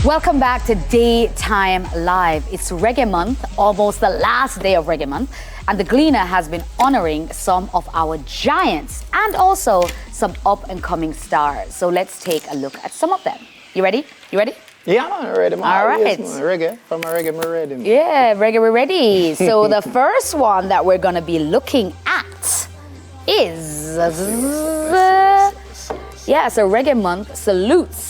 Welcome back to Daytime Live. It's Reggae Month, almost the last day of Reggae Month, and the Gleaner has been honoring some of our giants and also some up-and-coming stars. So let's take a look at some of them. You ready? You ready? Yeah, I'm ready, man. All right. Yes, man. Reggae. From a reggae, we're ready. Man. Yeah, Reggae, we're ready. So the first one that we're going to be looking at is... Yeah, so Reggae Month salutes.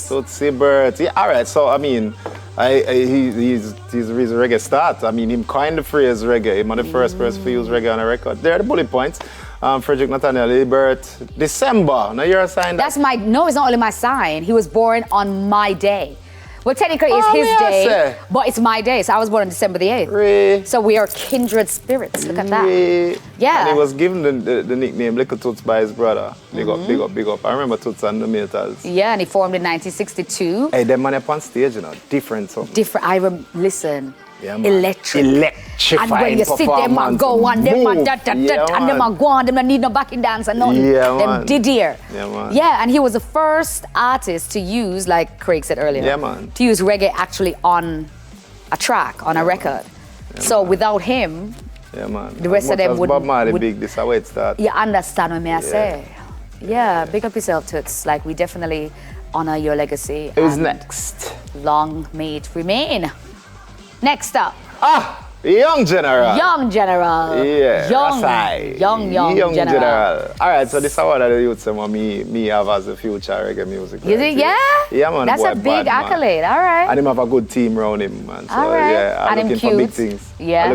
Toots Hibbert. Yeah, all right. So, I mean, he's a reggae start. I mean, him coined the phrase reggae. Him on the first person to use reggae on a record. There are the bullet points. Frederick Nathaniel Hibbert, December. Now you're a sign that... No, it's not only my sign. He was born on my day. Well, technically, it's his day, but it's my day. So I was born on December the 8th. So we are kindred spirits. Look at that. Yeah. And he was given the nickname Little Toots by his brother. Big up, big up, big up. I remember Toots and the Metals. Yeah, and he formed in 1962. Hey, them man up on stage, you know, different something. Different. Listen. Yeah, man. Electrifying. And when you sit them and go on, them and them and go on, them don't need no backing dance and nothing. Yeah, them did here. Yeah, man. Yeah, and he was the first artist to use, like Craig said earlier, yeah, man, to use reggae actually on a track, on a record. Yeah, so man. Without him, yeah, man, the rest of them would... Bob Marley big, this is how it starts. You understand what I say? Yeah, big up yourself, Toots. Like, we definitely honor your legacy. Who's next? Long may it remain. Next up. Young General. Young General. Yeah, Young General. All right, so this is one of the youths that me have as a future reggae music. You think, yeah? Yeah, man. That's a big accolade, all right. And him have a good team around him, man. So, all right. yeah, I'm and looking for big things. Yeah.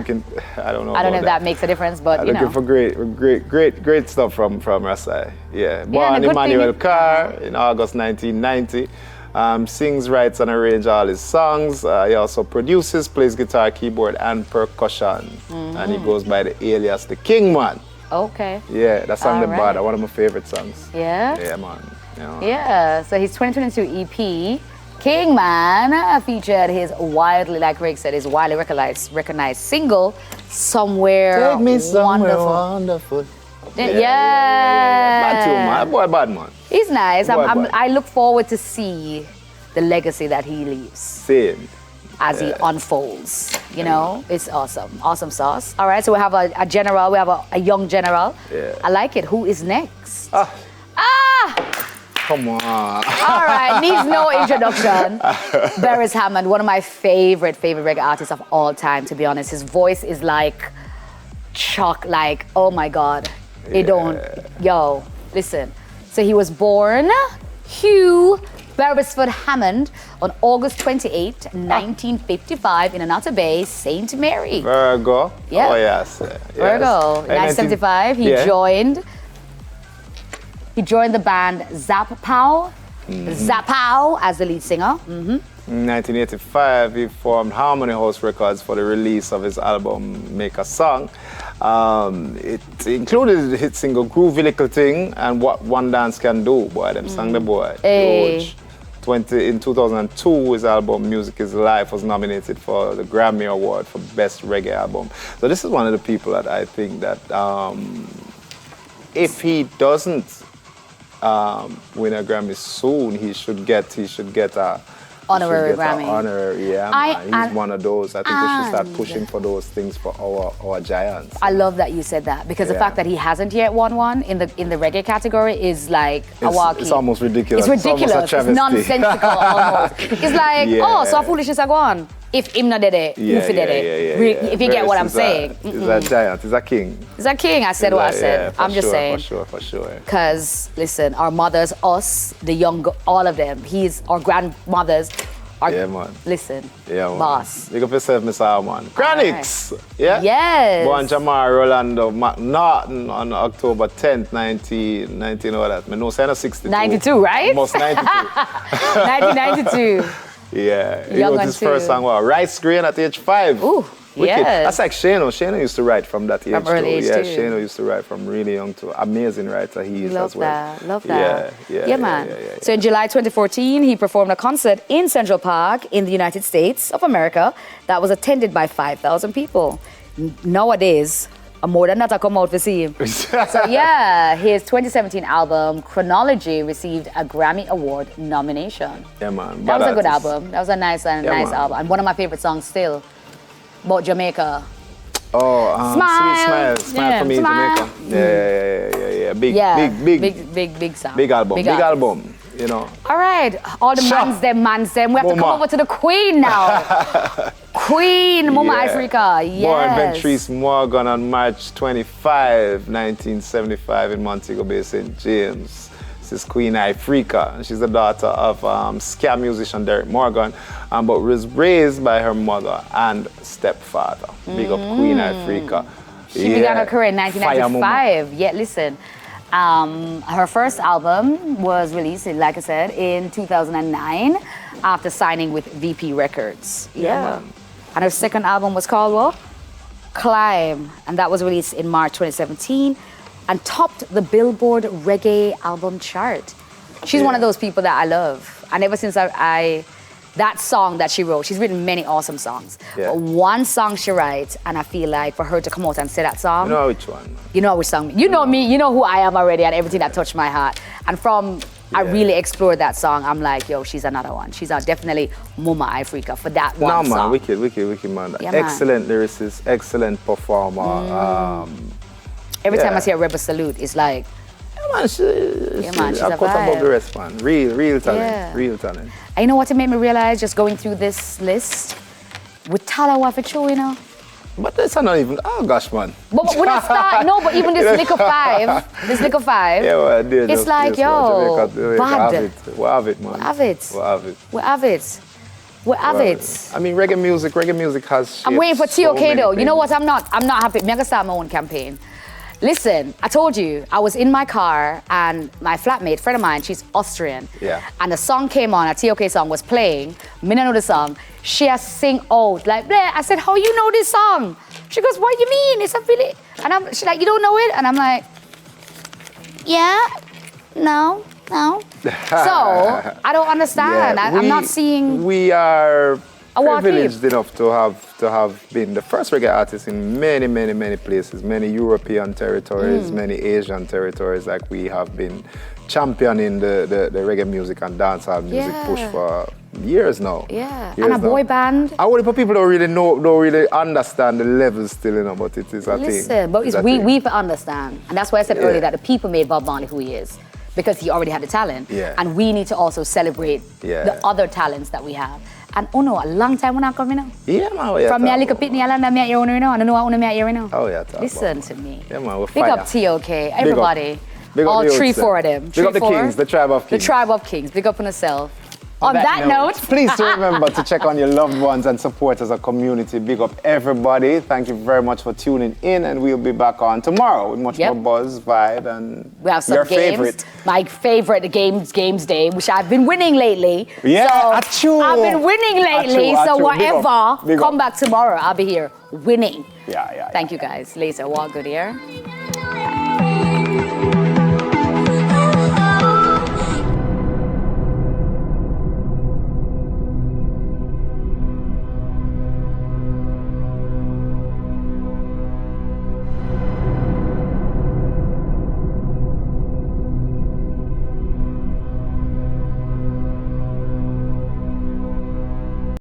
I don't know if that makes a difference, but I'm looking for great stuff from Rasai. Yeah. Born Emmanuel Carr in August 1990. Sings, writes, and arranges all his songs. He also produces, plays guitar, keyboard, and percussion. And he goes by the alias The Kingman. Okay. Yeah, that song, The Bada, one of my favorite songs. Yeah? Yeah, man. Yeah, so his 2022 EP, Kingman, featured his widely, like Greg said, his widely recognized single, Somewhere Take Me Somewhere Wonderful. Yeah. Bad too, man. Boy, bad man. He's nice. I look forward to see the legacy that he leaves. Same. As he unfolds. You know, it's awesome. Awesome sauce. All right, so we have a general. We have a young general. Yeah. I like it. Who is next? Come on. All right, needs no introduction. Beres Hammond, one of my favorite reggae artists of all time, to be honest. His voice is like chalk, like, oh my God. Yo, listen. So he was born Hugh Beresford Hammond on August 28, 1955 in Anata Bay, St. Mary. Virgo. Yeah. Oh, yes. Virgo. 1975, he joined the band Zap Pow. Zap Pow as the lead singer. In 1985, he formed Harmony House Records for the release of his album Make a Song. It included the hit single Groovy Little Thing and What One Dance Can Do. Boy, them sang the boy. Hey. In 2002, his album Music is Life was nominated for the Grammy Award for Best Reggae Album. So this is one of the people that I think that if he doesn't win a Grammy soon, he should get a honorary Grammy. Honorary, yeah. He's one of those. I think we should start pushing for those things for our giants. I love that you said that because the fact that he hasn't yet won one in the reggae category is like it's almost ridiculous. It's ridiculous. It's nonsensical almost. It's like, so foolishness are gone. If him not did it, did it. If you get what I'm saying. He's a giant. He's a king. He's a king. I said what I said. I'm just saying. For sure. Because, listen, our mothers, us, the young, all of them, our grandmothers, listen, boss. Big up yourself, Mr. Alman. Chronics! Right. Yeah? Yes. Born Jamar Rolando McNaughton on October 10th, 19, what that? I know, 62. 92, right? Almost 92. 1992. Yeah, he wrote his first song, Rice Grain at age 5. Ooh, yes. That's like Shano. Shano used to write from that age from early age too. too. Shano used to write from really young to amazing writer he is as well. Love that. Yeah, man. So in July 2014, he performed a concert in Central Park in the United States of America that was attended by 5,000 people. Nowadays, And more than that, I come out to see him. So yeah, his 2017 album, Chronology, received a Grammy Award nomination. Yeah, man. That was a good album. That was a nice album. And one of my favorite songs still, about Jamaica. Oh, Smile. Sweet Smile for me, Smile. Jamaica. Big song. Big album. You know. All right, all the mans them. We have to come over to the Queen now. Queen, Mama Africa, yes. Born Ventrice Morgan on March 25, 1975 in Montego Bay, St. James. This is Queen Africa. She's the daughter of ska musician Derek Morgan, but was raised by her mother and stepfather. Big up Queen Africa. She began her career in 1995. Yeah, listen. Her first album was released, like I said, in 2009 after signing with VP Records. Yeah. And her second album was called what? Climb. And that was released in March 2017 and topped the Billboard Reggae album chart. She's one of those people that I love. And ever since that song that she wrote, she's written many awesome songs. Yeah. But one song she writes, and I feel like for her to come out and say that song. You know which one? You know which song. You know me, you know who I am already and everything that touched my heart. And I really explored that song. I'm like, yo, she's another one. She's definitely Mama Africa for that one song. Wicked man. Yeah, excellent lyricist, excellent performer. Every time I see a Rebel Salute, it's like, she's a vibe. Above the rest, man. Real talent, real talent. And you know what it made me realize just going through this list? With Tala Wafichu, you know? But that's not even, oh gosh, man. But when I start, no, but even this little five, yeah, well, it's like, yo, bad. We have it, man. We have it. I mean, reggae music has I'm waiting for TOK though. You know what, I'm not happy. I'm gonna start my own campaign. Listen, I told you, I was in my car and my flatmate, friend of mine, she's Austrian. Yeah. And the song came on, a TOK song was playing. Me don't know the song. She has sing out, like, bleh. I said, how you know this song? She goes, what do you mean? It's a really, and she's like, you don't know it? And I'm like, yeah, no. So, I don't understand. Yeah, I'm not seeing. We are privileged enough to have been the first reggae artist in many places, many European territories, many Asian territories. Like we have been championing the reggae music and dancehall music push for years now. Yeah, and a boy band. I would people don't really understand the levels still, you know, but it is a thing. Listen, but we understand, and that's why I said earlier that the people made Bob Marley who he is. Because he already had the talent. Yeah. And we need to also celebrate the other talents that we have. And a long time when I come, you know? Yeah, man. From me, I little pitney, I me at you, you know? I don't know what I me at you, you know? Oh, yeah. Listen to me. Yeah, man, we're Big up TOK, everybody. Big up all 3-4 of them. Big up the Kings, the Tribe of Kings. The Tribe of Kings. Big up on yourself. On that note, please remember to check on your loved ones and support as a community. Big up everybody. Thank you very much for tuning in, and we'll be back on tomorrow with much more buzz, vibe, and we have some your games. favorite. My favorite, the games day, which I've been winning lately. Yeah, so I've been winning lately. So whatever, come back tomorrow. I'll be here winning. Yeah. Thank you guys. Later. Walk good here.